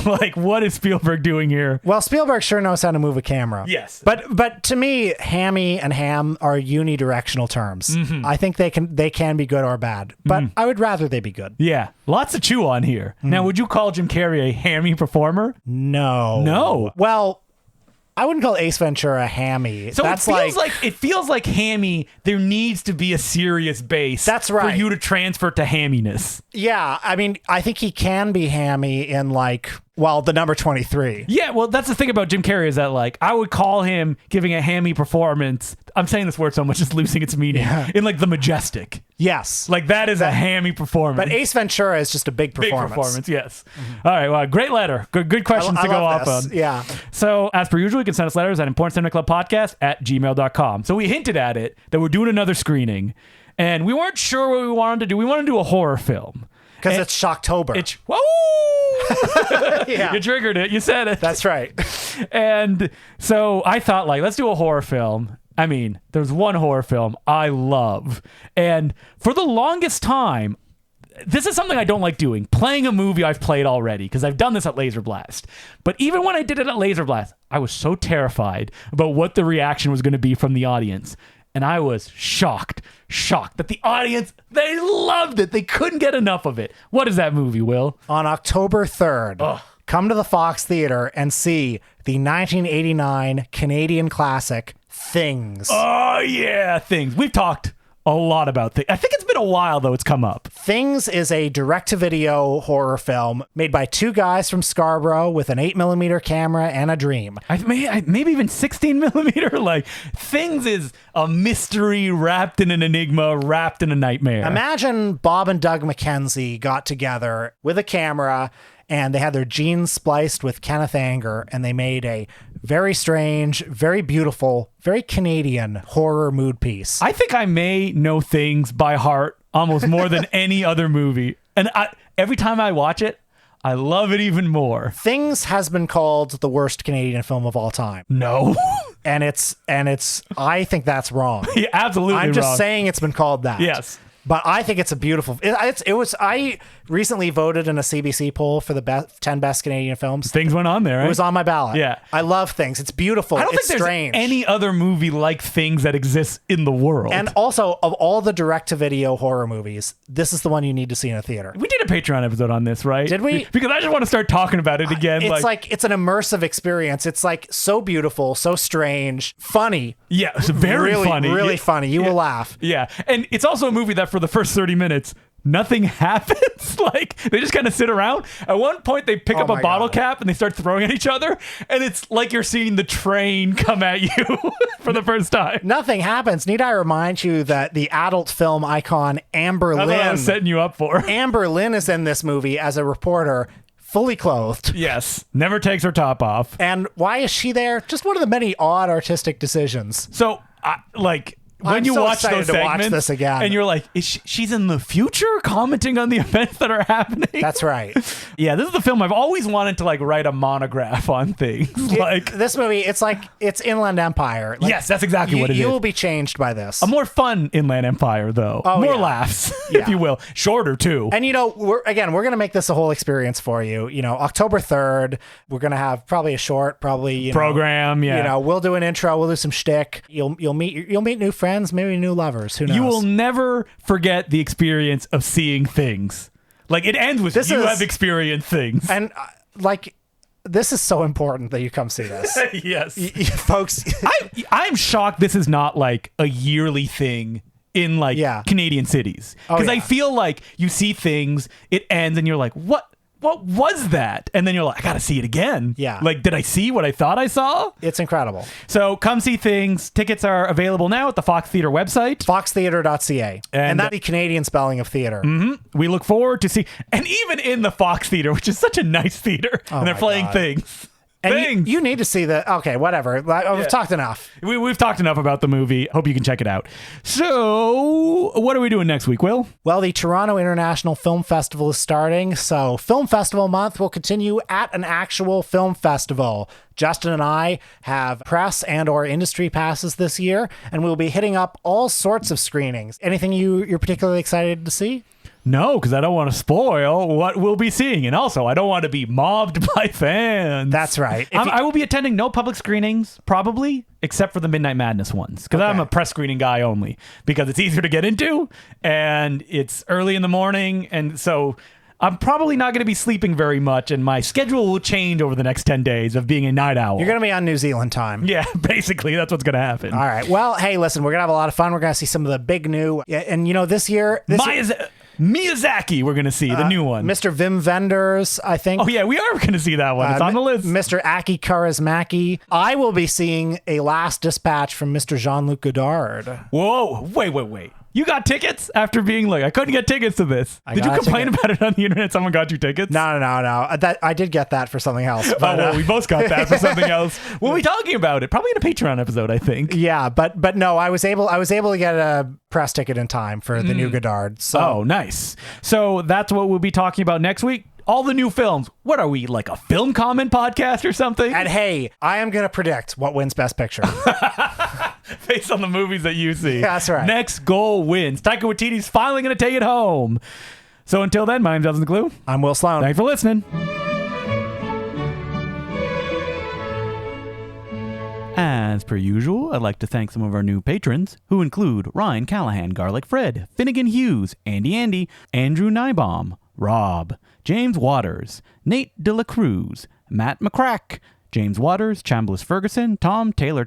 Like, what is Spielberg doing here? Well, Spielberg sure knows how to move a camera. Yes. But to me, hammy and ham are unidirectional terms. I think they can be good or bad, but I would rather they be good. Yeah, lots to chew on here. Now, would you call Jim Carrey a hammy performer? No. No. Well, I wouldn't call Ace Ventura hammy. So That's it feels like hammy. There needs to be a serious base. That's right. For you to transfer to hamminess. yeah. I mean, I think he can be hammy in the number 23. Yeah, well, that's the thing about Jim Carrey is that like I would call him giving a hammy performance. I'm saying this word so much it's losing its meaning. Yeah. In like The Majestic. Yes. Like that is a hammy performance. But Ace Ventura is just a big performance. Big performance, yes. All right, well, great letter. Good questions I to go love off this. on. Yeah. So, as per usual, you can send us letters at importantcinemaclubpodcast@gmail.com. So, we hinted at it that we're doing another screening, and we weren't sure what we wanted to do. We wanted to do a horror film. Because it's Shocktober. Whoa! Yeah. You triggered it. You said it. That's right. And so I thought, like, let's do a horror film. I mean, there's one horror film I love. And for the longest time, this is something I don't like doing. Playing a movie I've played already, because I've done this at Laser Blast. But even when I did it at Laser Blast, I was so terrified about what the reaction was going to be from the audience. And I was shocked that the audience, they loved it. They couldn't get enough of it. What is that movie, Will? On October 3rd, come to the Fox Theater and see the 1989 Canadian classic, Things. Oh, yeah, Things. We've talked a lot about Things. I think it's been a while, though, it's come up. Things is a direct-to-video horror film made by two guys from Scarborough with an 8mm camera and a dream. Maybe even 16 millimeter. Like, Things is a mystery wrapped in an enigma, wrapped in a nightmare. Imagine Bob and Doug McKenzie got together with a camera and they had their genes spliced with Kenneth Anger and they made a very strange, very beautiful, very Canadian horror mood piece. I think I may know Things by heart almost more than any other movie. And every time I watch it, I love it even more. Things has been called the worst Canadian film of all time. No. And it's I think that's wrong. Yeah, absolutely I'm just wrong. saying it's been called that. Yes. But I think it's a beautiful. I recently voted in a CBC poll for the 10 best Canadian films. Things went on there, right? It was on my ballot. Yeah. I love Things. It's beautiful. I don't It's think there's strange. any other movie like Things that exists in the world. And also, of all the direct-to-video horror movies, this is the one you need to see in a theater. we did a Patreon episode on this, right? Did we? Because I just want to start talking about it again. It's like it's an immersive experience. It's like so beautiful, so strange, funny. yeah, it's very really, funny. Really Yeah. funny. You will laugh. Yeah, and it's also a movie that for the first 30 minutes, nothing happens. Like, they just kind of sit around. At one point, they pick up a my bottle God. cap and they start throwing at each other, and it's like you're seeing the train come at you for the first time. Nothing happens. Need I remind you that the adult film icon Amber That's what I Lynn, was setting you up for. Amber Lynn is in this movie as a reporter, fully clothed. Yes, never takes her top off. And why is she there? Just one of the many odd artistic decisions. So, when I'm you so watch excited those to watch segments, this again. and you're like, she's in the future commenting on the events that are happening? That's right. Yeah, this is the film I've always wanted to like write a monograph on things. Like, This movie, it's Inland Empire. Like, yes, that's exactly what it is. You will be changed by this. A more fun Inland Empire, though. Oh, more yeah. laughs, Yeah. if you will. Shorter, too. And we're going to make this a whole experience for you. October 3rd, we're going to have probably a short, Program, yeah. We'll do an intro, we'll do some shtick. You'll meet new friends. friends, maybe new lovers. Who knows? You will never forget the experience of seeing things. Like, it ends with you have experienced things. And, this is so important that you come see this. Yes. Folks. I'm shocked this is not, like, a yearly thing in, like, Canadian cities. Because I feel like you see things, it ends, and you're like, what was that? And then you're like, I gotta see it again. Yeah. Like, did I see what I thought I saw? It's incredible. So come see things. Tickets are available now at the Fox Theatre website. foxtheater.ca. And that's the Canadian spelling of theater. Mm-hmm. We look forward to see, and even in the Fox Theatre, which is such a nice theater, and they're playing things. And you need to see okay, whatever. We've talked enough. We've talked enough about the movie. Hope you can check it out. So, what are we doing next week, Will? Well, the Toronto International Film Festival is starting, so Film Festival Month will continue at an actual film festival. Justin and I have press and or industry passes this year, and we'll be hitting up all sorts of screenings. Anything you're particularly excited to see? No, because I don't want to spoil what we'll be seeing. And also, I don't want to be mobbed by fans. That's right. I will be attending no public screenings, probably, except for the Midnight Madness ones. Because I'm a press screening guy only. Because it's easier to get into, and it's early in the morning. And so I'm probably not going to be sleeping very much. And my schedule will change over the next 10 days of being a night owl. You're going to be on New Zealand time. Yeah, basically, that's what's going to happen. All right. Well, hey, listen, we're going to have a lot of fun. We're going to see some of the big new. And, this year... Miyazaki, we're going to see, the new one. Mr. Wim Wenders, I think. Oh, yeah, we are going to see that one. It's on the list. Mr. Aki Kaurismäki. I will be seeing A Last Dispatch from Mr. Jean-Luc Godard. Whoa, wait. You got tickets after being like, I couldn't get tickets to this. Did you complain about it on the internet? Someone got you tickets? No. I did get that for something else. But, we both got that for something else. We'll be talking about it probably in a Patreon episode, I think. Yeah, but no, I was able to get a press ticket in time for the new Godard. So. Oh, nice. So that's what we'll be talking about next week. All the new films. What are we, like a film comment podcast or something? And hey, I am going to predict what wins Best Picture. Based on the movies that you see. Yeah, that's right. Next goal wins. Taika Waititi's finally going to take it home. So until then, my name's Justin Clue. I'm Will Sloan. Thanks for listening. As per usual, I'd like to thank some of our new patrons, who include Ryan Callahan, Garlic Fred, Finnegan Hughes, Andy, Andrew Nybaum, Rob, James Waters, Nate De La Cruz, Matt McCrack, James Waters, Chambliss Ferguson, Tom Taylor,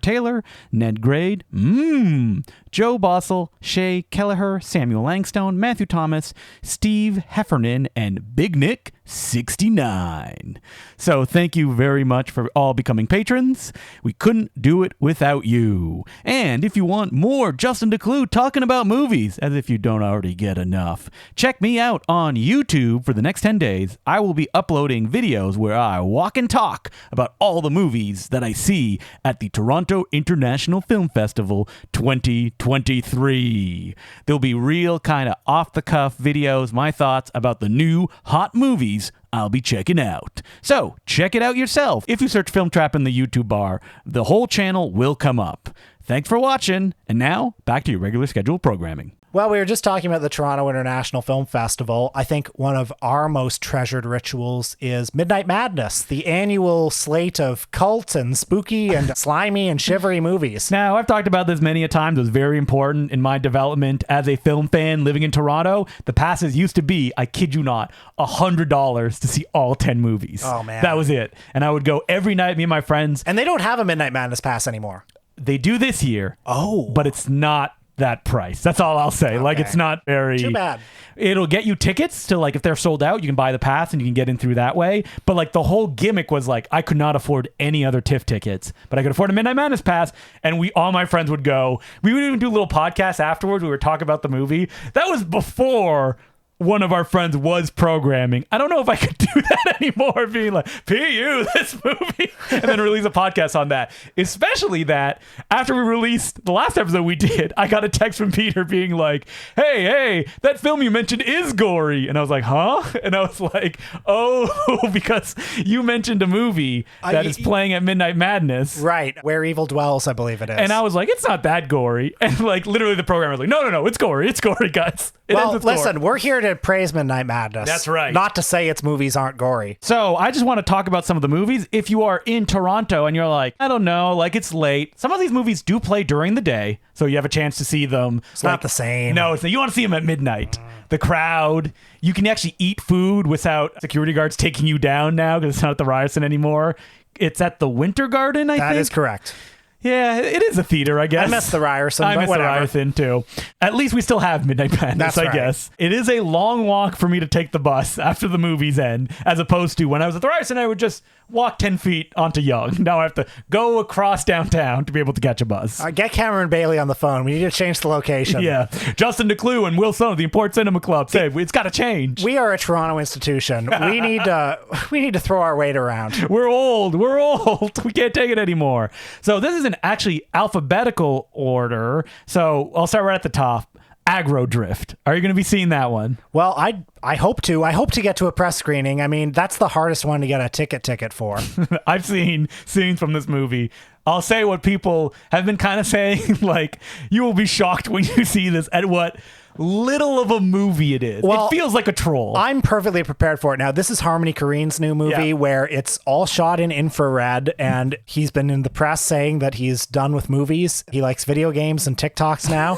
Ned Grade, Joe Bossel, Shay Kelleher, Samuel Langstone, Matthew Thomas, Steve Heffernan, and Big Nick 69. So thank you very much for all becoming patrons. We couldn't do it without you. And if you want more Justin DeClue talking about movies, as if you don't already get enough, check me out on YouTube for the next 10 days. I will be uploading videos where I walk and talk about all the movies that I see at the Toronto International Film Festival 2023. There'll be real kind of off-the-cuff videos, my thoughts about the new hot movies I'll be checking out. So, check it out yourself. If you search Film Trap in the YouTube bar, the whole channel will come up. Thanks for watching, and now, back to your regular scheduled programming. Well, we were just talking about the Toronto International Film Festival. I think one of our most treasured rituals is Midnight Madness, the annual slate of cult and spooky and slimy and shivery movies. Now, I've talked about this many a time. It was very important in my development as a film fan living in Toronto. The passes used to be, I kid you not, $100 to see all 10 movies. Oh, man. That was it. And I would go every night, me and my friends. And they don't have a Midnight Madness pass anymore. They do this year. Oh. But it's not that price. That's all I'll say. Okay. Like, it's not very... Too bad. It'll get you tickets to, like, if they're sold out, you can buy the pass and you can get in through that way. But, like, the whole gimmick was, like, I could not afford any other TIFF tickets, but I could afford a Midnight Madness pass, and all my friends would go. We would even do little podcasts afterwards. We would talk about the movie. That was before one of our friends was programming. I don't know if I could do that anymore, being like, PU, this movie, and then release a podcast on that. Especially that after we released the last episode we did, I got a text from Peter being like, hey, that film you mentioned is gory. And I was like, huh? And I was like, oh, because you mentioned a movie that is playing at Midnight Madness. Right. Where Evil Dwells, I believe it is. And I was like, it's not that gory. And like literally the programmer was like, no, it's gory, guys. Well, listen, we're here to to praise Midnight Madness. That's right. Not to say its movies aren't gory. So I just want to talk about some of the movies. If you are in Toronto and you're like, I don't know, like it's late. Some of these movies do play during the day, so you have a chance to see them. It's not the same. No, you want to see them at midnight. The crowd. You can actually eat food without security guards taking you down now because it's not at the Ryerson anymore. It's at the Winter Garden, I think. That is correct. Yeah, it is a theater, I guess. I miss the Ryerson, I but miss whatever. the Ryerson, too. At least we still have Midnight Madness, That's I right. guess. It is a long walk for me to take the bus after the movies end, as opposed to when I was at the Ryerson, I would just walk 10 feet onto Yonge. Now I have to go across downtown to be able to catch a bus. Get Cameron Bailey on the phone. We need to change the location. Yeah. Justin DeClue and Will Son of the Import Cinema Club say it's got to change. We are a Toronto institution. We need to throw our weight around. We're old. We can't take it anymore. So this is an actually alphabetical order. So I'll start right at the top. Aggro Drift. Are you going to be seeing that one? Well, I hope to. I hope to get to a press screening. I mean, that's the hardest one to get a ticket for. I've seen scenes from this movie. I'll say what people have been kind of saying, like, you will be shocked when you see this at what little of a movie it is. Well, it feels like a troll. I'm perfectly prepared for it. Now, this is Harmony Korine's new movie where it's all shot in infrared, and he's been in the press saying that he's done with movies. He likes video games and TikToks now.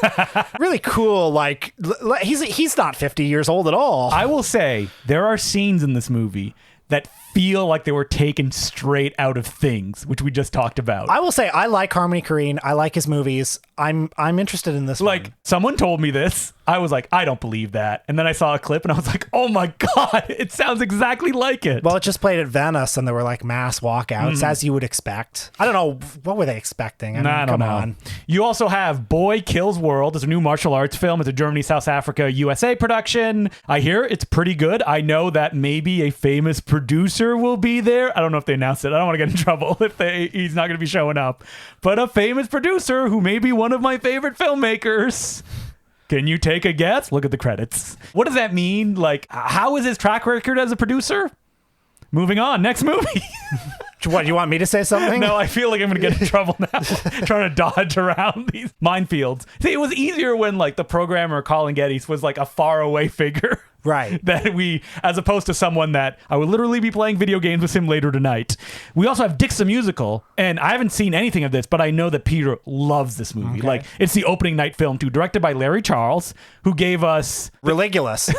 Really cool. Like, he's not 50 years old at all. I will say there are scenes in this movie that feel like they were taken straight out of Things, which we just talked about. I will say I like Harmony Korine. I like his movies. I'm interested in this like one. Someone told me this. I was like, I don't believe that. And then I saw a clip and I was like, oh my God, it sounds exactly like it. Well, it just played at Venice and there were like mass walkouts as you would expect. I don't know. What were they expecting? I don't know. On. You also have Boy Kills World. It's a new martial arts film. It's a Germany, South Africa, USA production. I hear it's pretty good. I know that maybe a famous producer will be there. I don't know if they announced it. I don't want to get in trouble if he's not going to be showing up. But a famous producer who may be one of my favorite filmmakers. Can you take a guess? Look at the credits. What does that mean? Like, how is his track record as a producer? Moving on. Next movie. What, you want me to say something? No, I feel like I'm going to get in trouble now trying to dodge around these minefields. See, it was easier when like the programmer Colin Geddes was like a faraway figure. Right. That as opposed to someone that I would literally be playing video games with him later tonight. We also have Dick's the Musical, and I haven't seen anything of this, but I know that Peter loves this movie. Okay. Like, it's the opening night film too, directed by Larry Charles, who gave us Religulous.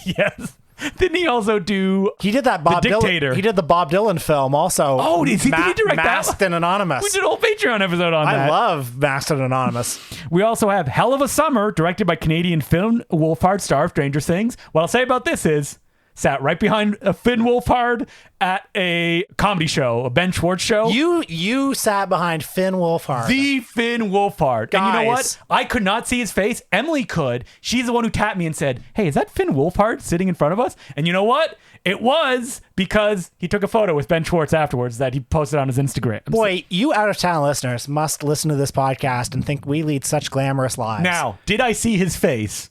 yes. Didn't he also do? He did that Bob The Dictator. Dylan. He did the Bob Dylan film also. Oh, did he direct that? Masked and Anonymous. We did a whole Patreon episode on that. I love Masked and Anonymous. We also have Hell of a Summer, directed by Canadian Finn Wolfhard, star of Stranger Things. What I'll say about this is, sat right behind Finn Wolfhard at a comedy show, a Ben Schwartz show. You sat behind Finn Wolfhard. The Finn Wolfhard. Guys. And you know what? I could not see his face. Emily could. She's the one who tapped me and said, hey, is that Finn Wolfhard sitting in front of us? And you know what? It was because he took a photo with Ben Schwartz afterwards that he posted on his Instagram. Boy, you out-of-town listeners must listen to this podcast and think we lead such glamorous lives. Now, did I see his face?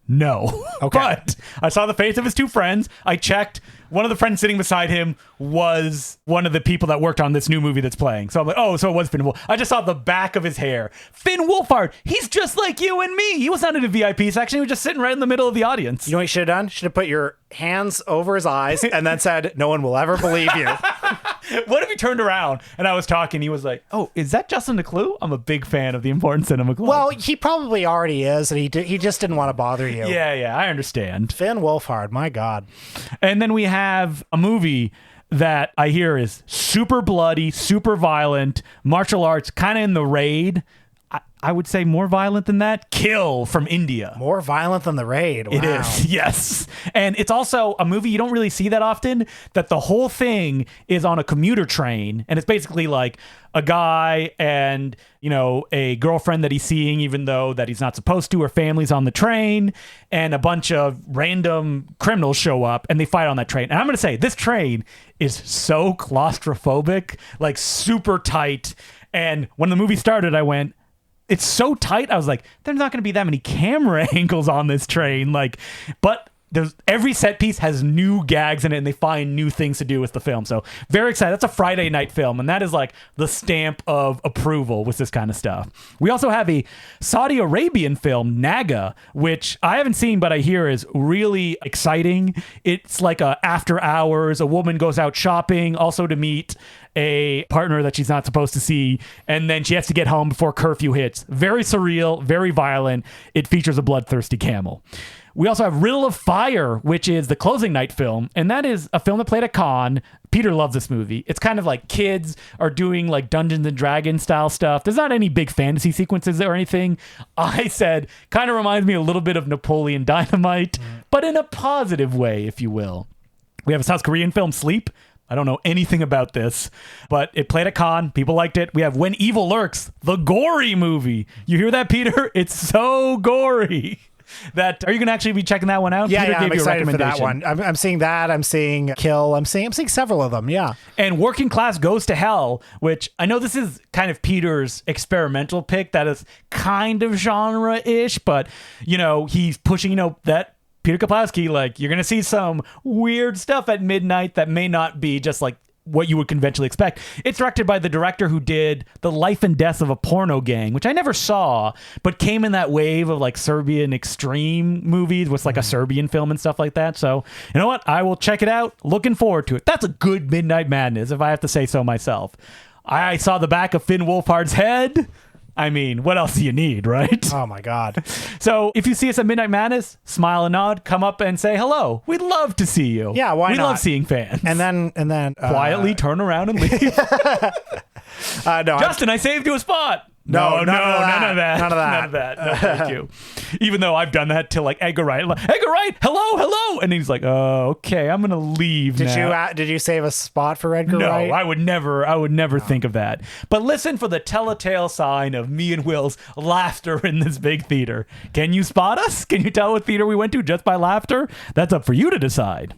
No. Okay. But I saw the face of his two friends. I checked. One of the friends sitting beside him was one of the people that worked on this new movie that's playing. So I'm like, oh, so it was Finn Wolfhard. I just saw the back of his hair. Finn Wolfhard, he's just like you and me. He was not in a VIP section. He was just sitting right in the middle of the audience. You know what you should have done? Should have put your hands over his eyes and then said, no one will ever believe you. What if he turned around and I was talking? He was like, oh, is that Justin DeClue? I'm a big fan of the Important Cinema Club. Well, he probably already is, and he just didn't want to bother you. Yeah, I understand. Finn Wolfhard, my God. And then we have a movie that I hear is super bloody, super violent, martial arts, kind of in the Raid. I would say more violent than that. Kill from India. More violent than The Raid. Wow. It is, yes. And it's also a movie you don't really see that often, that the whole thing is on a commuter train. And it's basically like a guy and, you know, a girlfriend that he's seeing, even though that he's not supposed to. Her family's on the train, and a bunch of random criminals show up and they fight on that train. And I'm going to say, this train is so claustrophobic, like super tight. And when the movie started, I went, it's so tight. I was like, there's not going to be that many camera angles on this train. Like, but every set piece has new gags in it, and they find new things to do with the film. So very excited. That's a Friday night film, and that is like the stamp of approval with this kind of stuff. We also have a Saudi Arabian film, Naga, which I haven't seen, but I hear is really exciting. It's like after hours, a woman goes out shopping, also to meet a partner that she's not supposed to see, and then she has to get home before curfew hits. Very surreal, very violent. It features a bloodthirsty camel. We also have Riddle of Fire, which is the closing night film, and that is a film that played at Cannes. Peter loves this movie. It's kind of like kids are doing like Dungeons and Dragons style stuff. There's not any big fantasy sequences or anything. I said kind of reminds me a little bit of Napoleon Dynamite, but in a positive way, if you will. We have a South Korean film, Sleep. I don't know anything about this, but it played at Cannes. People liked it. We have When Evil Lurks, the gory movie. You hear that, Peter? It's so gory. Are you going to actually be checking that one out? Yeah, Peter yeah, gave I'm you a excited for that recommendation. one. I'm seeing that. I'm seeing Kill. I'm seeing several of them. Yeah. And Working Class Goes to Hell, which I know this is kind of Peter's experimental pick that is kind of genre-ish, but, he's pushing, that Peter Kaplowski, like, you're going to see some weird stuff at midnight that may not be just like what you would conventionally expect. It's directed by the director who did The Life and Death of a Porno Gang, which I never saw, but came in that wave of like Serbian extreme movies with like a Serbian film and stuff like that. So, you know what? I will check it out. Looking forward to it. That's a good Midnight Madness, if I have to say so myself. I saw the back of Finn Wolfhard's head. I mean, what else do you need, right? Oh, my God. So if you see us at Midnight Madness, smile and nod, come up and say hello. We'd love to see you. Yeah, why we not? We love seeing fans. And then quietly turn around and leave. No, Justin, I saved you a spot. No, none of that. None of that. No, thank you. Even though I've done that to like Edgar Wright. Edgar Wright, hello. And he's like, oh, okay, I'm going to leave now. Did you save a spot for Edgar Wright? No, I would never think of that. But listen for the telltale sign of me and Will's laughter in this big theater. Can you spot us? Can you tell what theater we went to just by laughter? That's up for you to decide.